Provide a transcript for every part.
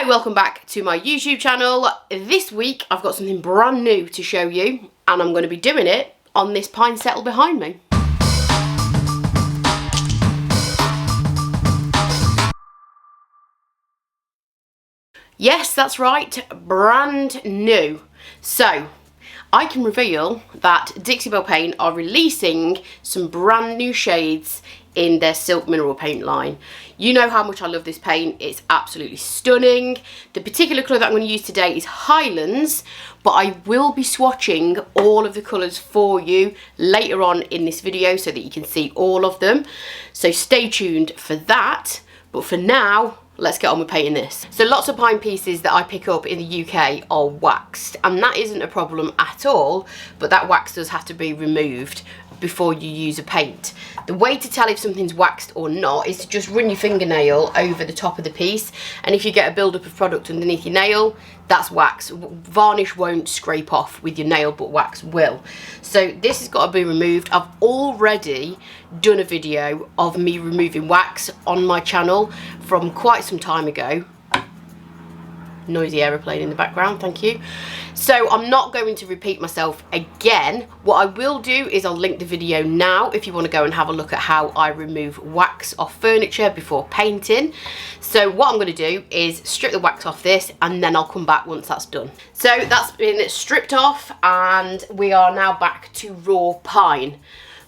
Hi, welcome back to my YouTube channel. This week I've got something brand new to show you, and I'm going to be doing it on this pine settle behind me. Yes, that's right, brand new. So I can reveal that Dixie Belle paint are releasing some brand new shades in their silk mineral paint line. You know how much I love this paint. It's absolutely stunning. The particular colour that I'm going to use today is Highlands, but I will be swatching all of the colours for you later on in this video so that you can see all of them. So stay tuned for that. But for now, let's get on with painting this. So lots of pine pieces that I pick up in the UK are waxed, and that isn't a problem at all, but that wax does have to be removed before you use a paint. The way to tell if something's waxed or not is to just run your fingernail over the top of the piece, and if you get a build-up of product underneath your nail, that's wax. Varnish won't scrape off with your nail, but wax will. So this has got to be removed. I've already done a video of me removing wax on my channel from quite some time ago. Noisy aeroplane in the background, thank you. So I'm not going to repeat myself again. What I will do is I'll link the video now if you want to go and have a look at how I remove wax off furniture before painting. So what I'm going to do is strip the wax off this, and then I'll come back once that's done. So that's been stripped off, and we are now back to raw pine.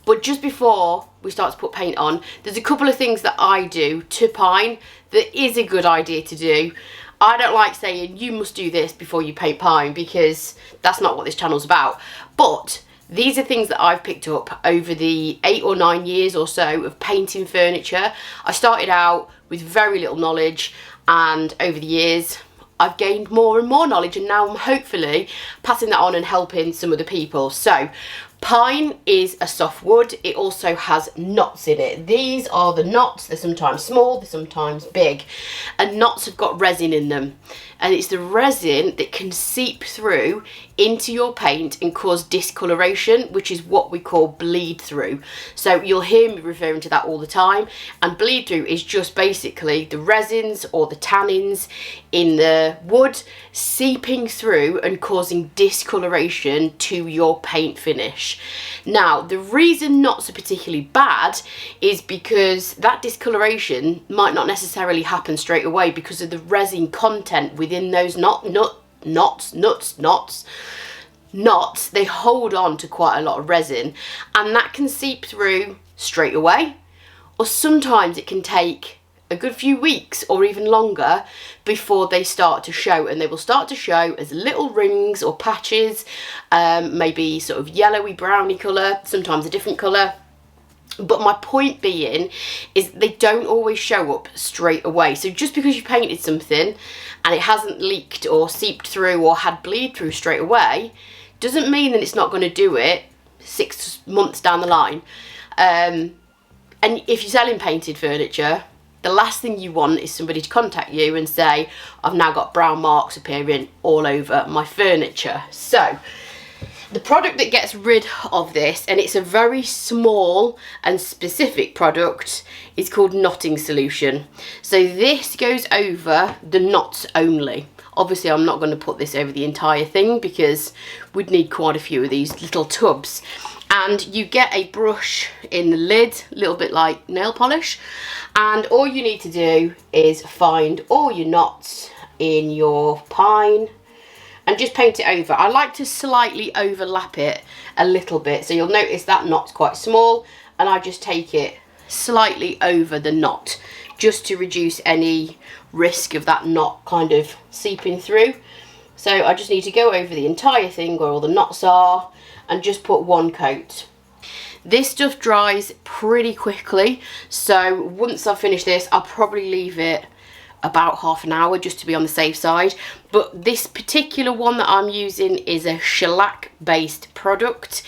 But just before we start to put paint on, there's a couple of things that I do to pine that is a good idea to do. I don't like saying you must do this before you paint pine, because that's not what this channel's about. But these are things that I've picked up over the 8 or 9 years or so of painting furniture. I started out with very little knowledge, and over the years I've gained more and more knowledge, and now I'm hopefully passing that on and helping some other people. So pine is a soft wood. It also has knots in it. These are the knots. They're sometimes small, they're sometimes big, and knots have got resin in them, and it's the resin that can seep through into your paint and cause discoloration, which is what we call bleed through. So you'll hear me referring to that all the time, and bleed through is just basically the resins or the tannins in the wood seeping through and causing discoloration to your paint finish. Now, the reason knots are particularly bad is because that discoloration might not necessarily happen straight away because of the resin content within those knots. They hold on to quite a lot of resin, and that can seep through straight away, or sometimes it can take a good few weeks or even longer before they start to show, and they will start to show as little rings or patches, maybe sort of yellowy browny colour, sometimes a different colour. But my point being is they don't always show up straight away. So just because you painted something and it hasn't leaked or seeped through or had bleed through straight away doesn't mean that it's not going to do it 6 months down the line. And if you're selling painted furniture, the last thing you want is somebody to contact you and say, I've now got brown marks appearing all over my furniture. So the product that gets rid of this, and it's a very small and specific product, is called knotting solution. So this goes over the knots only. Obviously I'm not going to put this over the entire thing because we'd need quite a few of these little tubs. And you get a brush in the lid, a little bit like nail polish, and all you need to do is find all your knots in your pine and just paint it over. I like to slightly overlap it a little bit, so you'll notice that knot's quite small, and I just take it slightly over the knot just to reduce any risk of that knot kind of seeping through. So I just need to go over the entire thing where all the knots are and just put one coat. This stuff dries pretty quickly, so once I finish this I'll probably leave it about half an hour just to be on the safe side. But this particular one that I'm using is a shellac based product,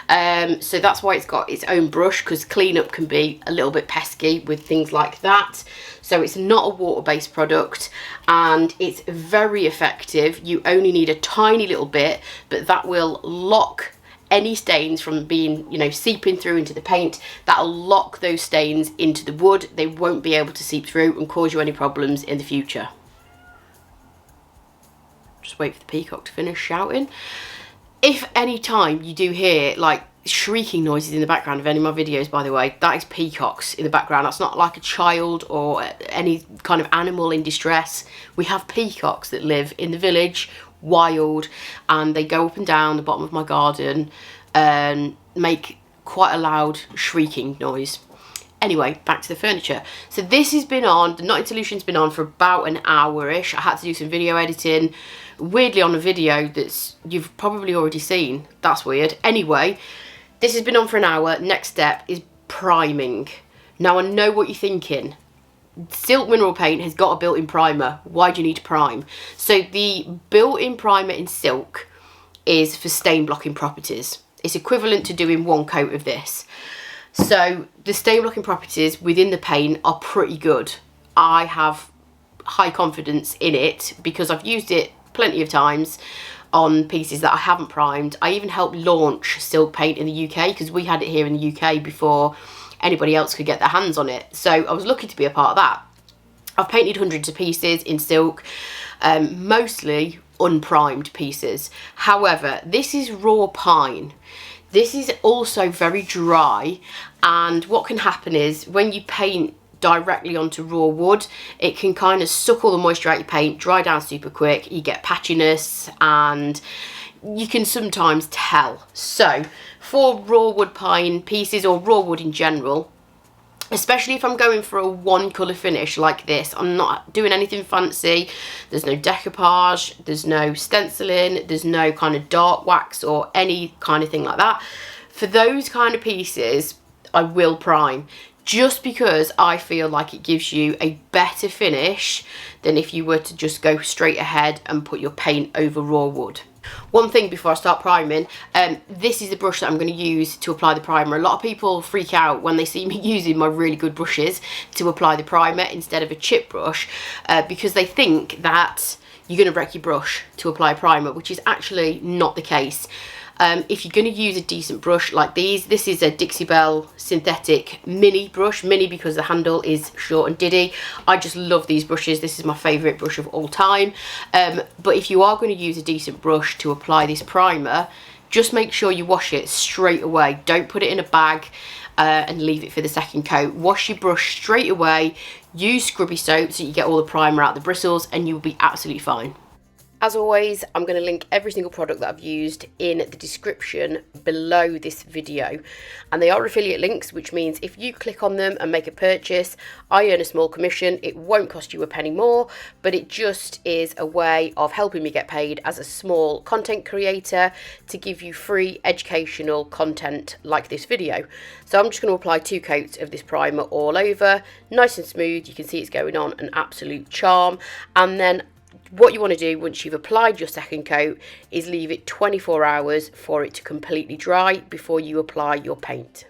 so that's why it's got its own brush, because cleanup can be a little bit pesky with things like that. So it's not a water based product, and it's very effective. You only need a tiny little bit, but that will lock any stains from being, you know, seeping through into the paint. That'll lock those stains into the wood. They won't be able to seep through and cause you any problems in the future. Just wait for the peacock to finish shouting. If any time you do hear like shrieking noises in the background of any of my videos, by the way, that is peacocks in the background. That's not like a child or any kind of animal in distress. We have peacocks that live in the village, wild, and they go up and down the bottom of my garden and make quite a loud shrieking noise. Anyway, back to the furniture. So this has been on, the Knotted Solution's been on for about an hour-ish. I had to do some video editing, weirdly on a video that's you've probably already seen. That's weird. Anyway, this has been on for an hour. Next step is priming. Now I know what you're thinking. Silk mineral paint has got a built-in primer. Why do you need to prime? So the built-in primer in silk is for stain blocking properties. It's equivalent to doing one coat of this. So the stain blocking properties within the paint are pretty good. I have high confidence in it because I've used it plenty of times on pieces that I haven't primed. I even helped launch silk paint in the UK because we had it here in the UK before anybody else could get their hands on it. So I was lucky to be a part of that. I've painted hundreds of pieces in silk, mostly unprimed pieces. However, this is raw pine. This is also very dry, and what can happen is when you paint directly onto raw wood, it can kind of suck all the moisture out your paint, dry down super quick, you get patchiness, and you can sometimes tell. So for raw wood pine pieces or raw wood in general, especially if I'm going for a one colour finish like this, I'm not doing anything fancy, there's no decoupage, there's no stenciling, there's no kind of dark wax or any kind of thing like that. For those kind of pieces, I will prime, just because I feel like it gives you a better finish than if you were to just go straight ahead and put your paint over raw wood. One thing before I start priming, this is the brush that I'm going to use to apply the primer. A lot of people freak out when they see me using my really good brushes to apply the primer instead of a chip brush because they think that you're going to wreck your brush to apply a primer, which is actually not the case. If you're going to use a decent brush like these, this is a Dixie Belle synthetic mini brush. Mini because the handle is short and diddy. I just love these brushes. This is my favourite brush of all time. But if you are going to use a decent brush to apply this primer, just make sure you wash it straight away. Don't put it in a bag and leave it for the second coat. Wash your brush straight away. Use Scrubby Soap so you get all the primer out the bristles and you'll be absolutely fine. As always, I'm going to link every single product that I've used in the description below this video. And they are affiliate links, which means if you click on them and make a purchase, I earn a small commission. It won't cost you a penny more, but it just is a way of helping me get paid as a small content creator to give you free educational content like this video. So I'm just going to apply 2 coats of this primer all over, nice and smooth. You can see it's going on an absolute charm. And then what you want to do once you've applied your second coat is leave it 24 hours for it to completely dry before you apply your paint.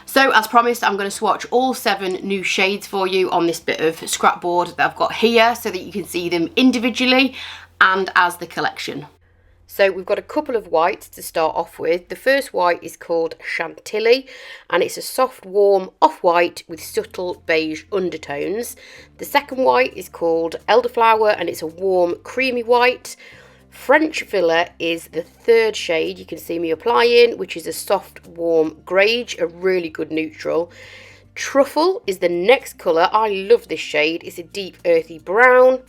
So as promised, I'm going to swatch all 7 new shades for you on this bit of scrapboard that I've got here so that you can see them individually and as the collection. So we've got a couple of whites to start off with. The first white is called Chantilly and it's a soft warm off-white with subtle beige undertones. The second white is called Elderflower and it's a warm creamy white. French Villa is the third shade you can see me applying, which is a soft warm greige, a really good neutral. Truffle is the next colour. I love this shade. It's a deep earthy brown.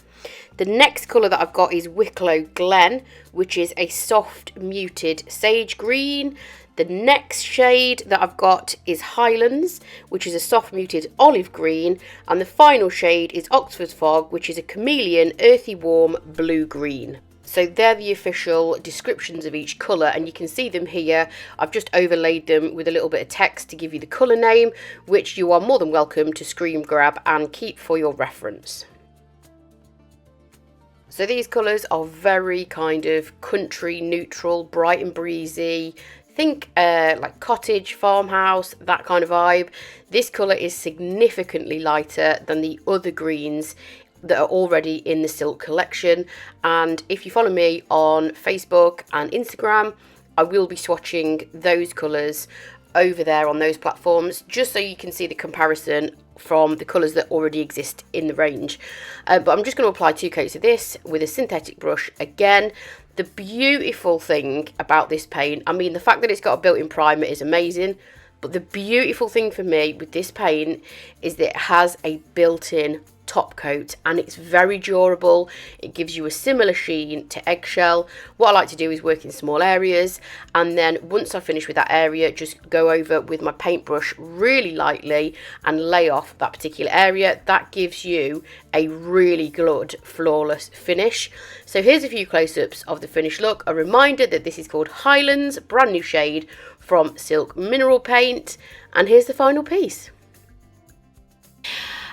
The next colour that I've got is Wicklow Glen, which is a soft muted sage green. The next shade that I've got is Highlands, which is a soft muted olive green. And the final shade is Oxford Fog, which is a chameleon earthy warm blue green. So they're the official descriptions of each colour and you can see them here. I've just overlaid them with a little bit of text to give you the colour name, which you are more than welcome to screen grab and keep for your reference. So these colours are very kind of country neutral, bright and breezy. Think like cottage, farmhouse, that kind of vibe. This colour is significantly lighter than the other greens that are already in the silk collection. And if you follow me on Facebook and Instagram, I will be swatching those colours over there on those platforms just so you can see the comparison from the colours that already exist in the range. But I'm just going to apply 2 coats of this with a synthetic brush again. The beautiful thing about this paint, I mean, the fact that it's got a built-in primer is amazing, but the beautiful thing for me with this paint is that it has a built-in top coat and it's very durable. It gives you a similar sheen to eggshell. What I like to do is work in small areas, and then once I finish with that area, just go over with my paintbrush really lightly and lay off that particular area. That gives you a really good flawless finish. So here's a few close-ups of the finished look. A reminder that this is called Highlands, brand new shade from Silk Mineral Paint, and here's the final piece.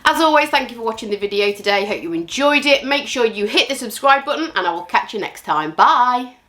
As always, thank you for watching the video today. Hope you enjoyed it. Make sure you hit the subscribe button and I will catch you next time. Bye!